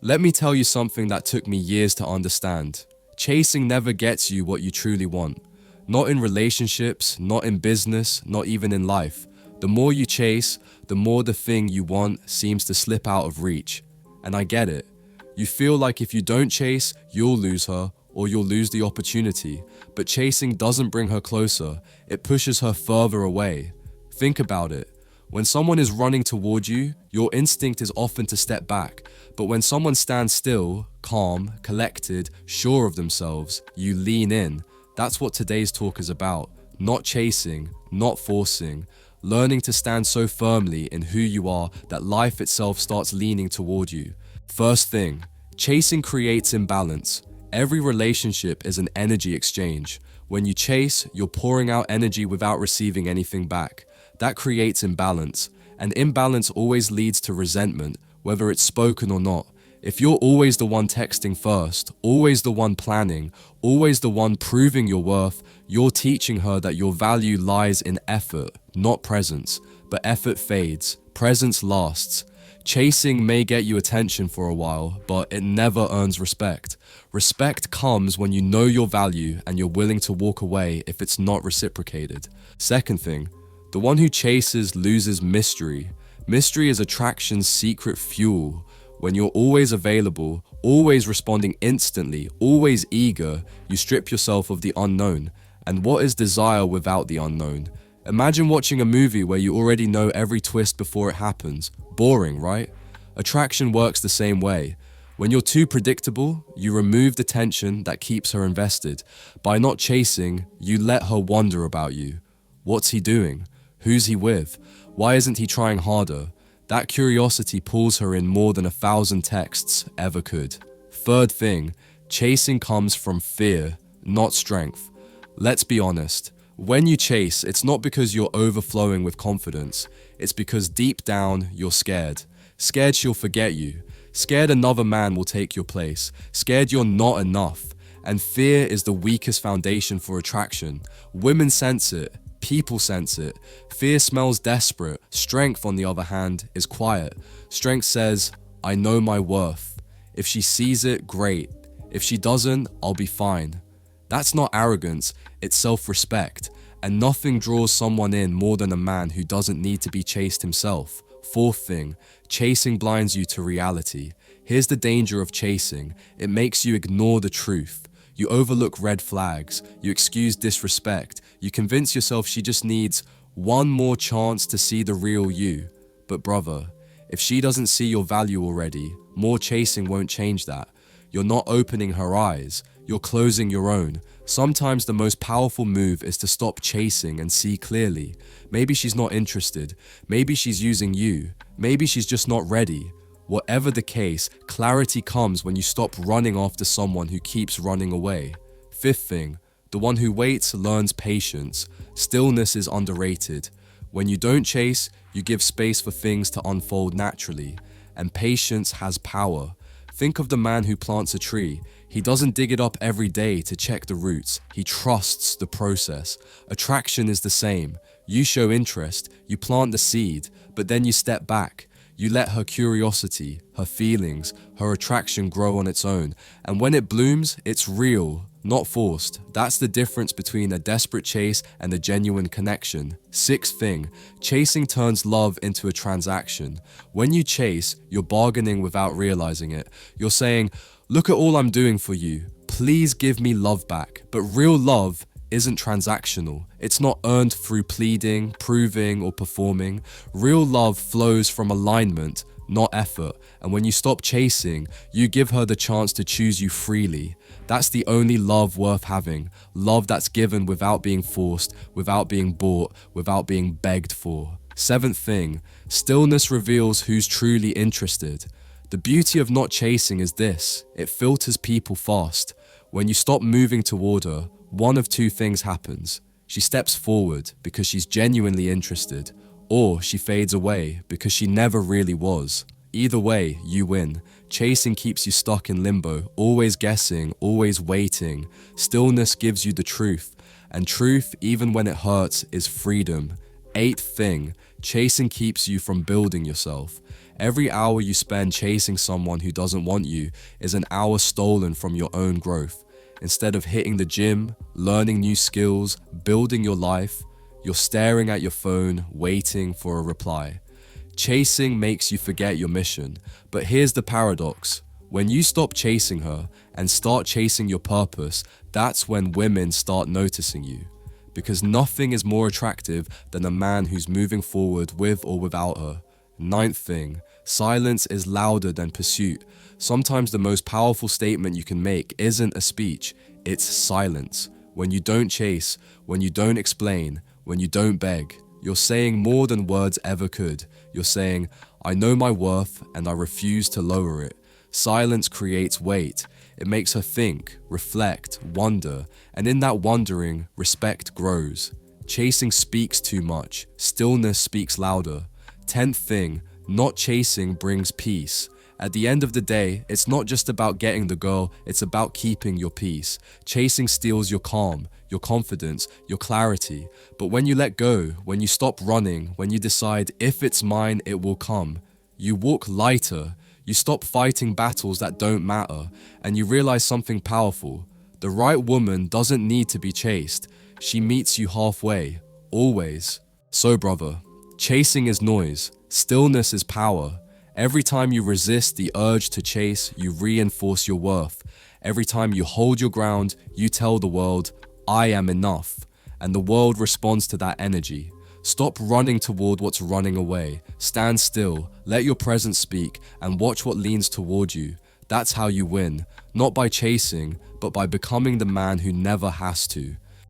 Let me tell you something that took me years to understand. Chasing never gets you what you truly want. Not in relationships, not in business, not even in life. The more you chase, the more the thing you want seems to slip out of reach. And I get it. You feel like if you don't chase, you'll lose her, or you'll lose the opportunity. But chasing doesn't bring her closer, it pushes her further away. Think about it. When someone is running toward you, your instinct is often to step back. But when someone stands still, calm, collected, sure of themselves, you lean in. That's what today's talk is about. Not chasing, not forcing. Learning to stand so firmly in who you are that life itself starts leaning toward you. First thing, chasing creates imbalance. Every relationship is an energy exchange. When you chase, you're pouring out energy without receiving anything back. That creates imbalance, and imbalance always leads to resentment, whether it's spoken or not. If you're always the one texting first, always the one planning, always the one proving your worth, you're teaching her that your value lies in effort, not presence. But effort fades, presence lasts. Chasing may get you attention for a while, but it never earns respect. Respect comes when you know your value and you're willing to walk away if it's not reciprocated. Second thing, the one who chases loses mystery. Mystery is attraction's secret fuel. When you're always available, always responding instantly, always eager, you strip yourself of the unknown. And what is desire without the unknown? Imagine watching a movie where you already know every twist before it happens. Boring, right? Attraction works the same way. When you're too predictable, you remove the tension that keeps her invested. By not chasing, you let her wonder about you. What's he doing? Who's he with? Why isn't he trying harder? That curiosity pulls her in more than 1,000 texts ever could. Third thing, chasing comes from fear, not strength. Let's be honest. When you chase, it's not because you're overflowing with confidence. It's because deep down, you're scared. Scared she'll forget you. Scared another man will take your place. Scared you're not enough. And fear is the weakest foundation for attraction. Women sense it. People sense it. Fear smells desperate. Strength, on the other hand, is quiet. Strength says, I know my worth. If she sees it, great. If she doesn't, I'll be fine. That's not arrogance, it's self-respect. And nothing draws someone in more than a man who doesn't need to be chased himself. Fourth thing, chasing blinds you to reality. Here's the danger of chasing. It makes you ignore the truth. You overlook red flags. You excuse disrespect. You convince yourself she just needs one more chance to see the real you. But brother, if she doesn't see your value already, more chasing won't change that. You're not opening her eyes. You're closing your own. Sometimes the most powerful move is to stop chasing and see clearly. Maybe she's not interested. Maybe she's using you. Maybe she's just not ready. Whatever the case, clarity comes when you stop running after someone who keeps running away. Fifth thing, the one who waits learns patience. Stillness is underrated. When you don't chase, you give space for things to unfold naturally. And patience has power. Think of the man who plants a tree. He doesn't dig it up every day to check the roots. He trusts the process. Attraction is the same. You show interest, you plant the seed, but then you step back. You let her curiosity, her feelings, her attraction grow on its own. And when it blooms, it's real, not forced. That's the difference between a desperate chase and a genuine connection. Sixth thing, chasing turns love into a transaction. When you chase, you're bargaining without realizing it. You're saying, look at all I'm doing for you. Please give me love back. But real love isn't transactional. It's not earned through pleading, proving, or performing. Real love flows from alignment, not effort. And when you stop chasing, you give her the chance to choose you freely. That's the only love worth having. Love that's given without being forced, without being bought, without being begged for. Seventh thing, stillness reveals who's truly interested. The beauty of not chasing is this: it filters people fast. When you stop moving toward her, one of two things happens. She steps forward because she's genuinely interested, or she fades away because she never really was. Either way, you win. Chasing keeps you stuck in limbo, always guessing, always waiting. Stillness gives you the truth, and truth, even when it hurts, is freedom. Eighth thing, chasing keeps you from building yourself. Every hour you spend chasing someone who doesn't want you is an hour stolen from your own growth. Instead of hitting the gym, learning new skills, building your life, you're staring at your phone, waiting for a reply. Chasing makes you forget your mission, but here's the paradox. When you stop chasing her and start chasing your purpose, that's when women start noticing you. Because nothing is more attractive than a man who's moving forward with or without her. Ninth thing, silence is louder than pursuit. Sometimes the most powerful statement you can make isn't a speech, it's silence. When you don't chase, when you don't explain, when you don't beg, you're saying more than words ever could. You're saying, I know my worth and I refuse to lower it. Silence creates weight. It makes her think, reflect, wonder, and in that wondering, respect grows. Chasing speaks too much. Stillness speaks louder. 10th thing, not chasing brings peace. At the end of the day, it's not just about getting the girl, it's about keeping your peace. Chasing steals your calm, your confidence, your clarity. But when you let go, when you stop running, when you decide if it's mine, it will come, you walk lighter. You stop fighting battles that don't matter, and you realize something powerful. The right woman doesn't need to be chased. She meets you halfway, always. So brother, chasing is noise, stillness is power. Every time you resist the urge to chase, you reinforce your worth. Every time you hold your ground, you tell the world, I am enough. And the world responds to that energy. Stop running toward what's running away. Stand still, let your presence speak, and watch what leans toward you. That's how you win, not by chasing, but by becoming the man who never has to.